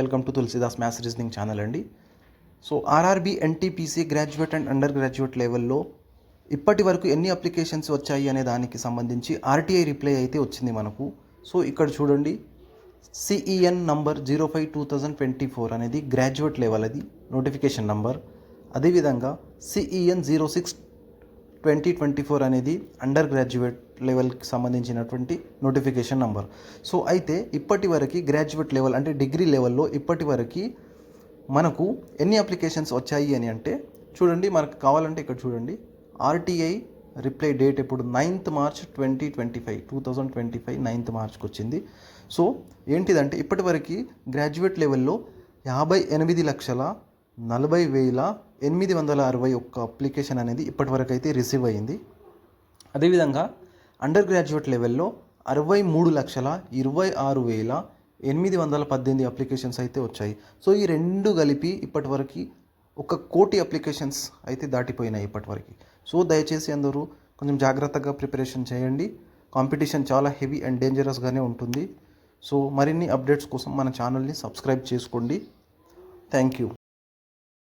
Welcome to Tulsidas maths reasoning channel అండి. So RRB NTPC graduate and under graduate లెవెల్లో ఇప్పటి వరకు ఎన్ని అప్లికేషన్స్ వచ్చాయి అనే దానికి సంబంధించి ఆర్టీఐ రిప్లై అయితే వచ్చింది మనకు. సో ఇక్కడ చూడండి, సిఈఎన్ నంబర్ 05/2024 అనేది గ్రాడ్యుయేట్ లెవెల్, అది నోటిఫికేషన్ నంబర్. అదేవిధంగా సిఈఎన్ 06/2024 అనేది అండర్ గ్రాడ్యుయేట్ లెవెల్కి సంబంధించినటువంటి నోటిఫికేషన్ నంబర్. సో అయితే ఇప్పటి వరకు గ్రాడ్యుయేట్ లెవెల్ అంటే డిగ్రీ లెవెల్లో ఇప్పటి వరకు మనకు ఎన్ని అప్లికేషన్స్ వచ్చాయి అని అంటే చూడండి, మనకు కావాలంటే ఇక్కడ చూడండి, ఆర్టీఐ రిప్లై డేట్ ఇప్పుడు 9th March 2025 9th Marchకి వచ్చింది. సో ఏంటిదంటే ఇప్పటి వరకు గ్రాడ్యుయేట్ లెవెల్లో 58,40,861 అప్లికేషన్ అనేది ఇప్పటివరకు అయితే రిసీవ్ అయ్యింది. అదేవిధంగా అండర్ గ్రాడ్యుయేట్ లెవెల్లో 63,26,818 అప్లికేషన్స్ అయితే వచ్చాయి. సో ఈ రెండు కలిపి ఇప్పటివరకు 1,00,00,000 అప్లికేషన్స్ అయితే దాటిపోయినాయి ఇప్పటివరకు. సో దయచేసి అందరూ కొంచెం జాగ్రత్తగా ప్రిపరేషన్ చేయండి. కాంపిటీషన్ చాలా హెవీ అండ్ డేంజరస్గానే ఉంటుంది. సో మరిన్ని అప్డేట్స్ కోసం మన ఛానల్ని సబ్స్క్రైబ్ చేసుకోండి. Thank you.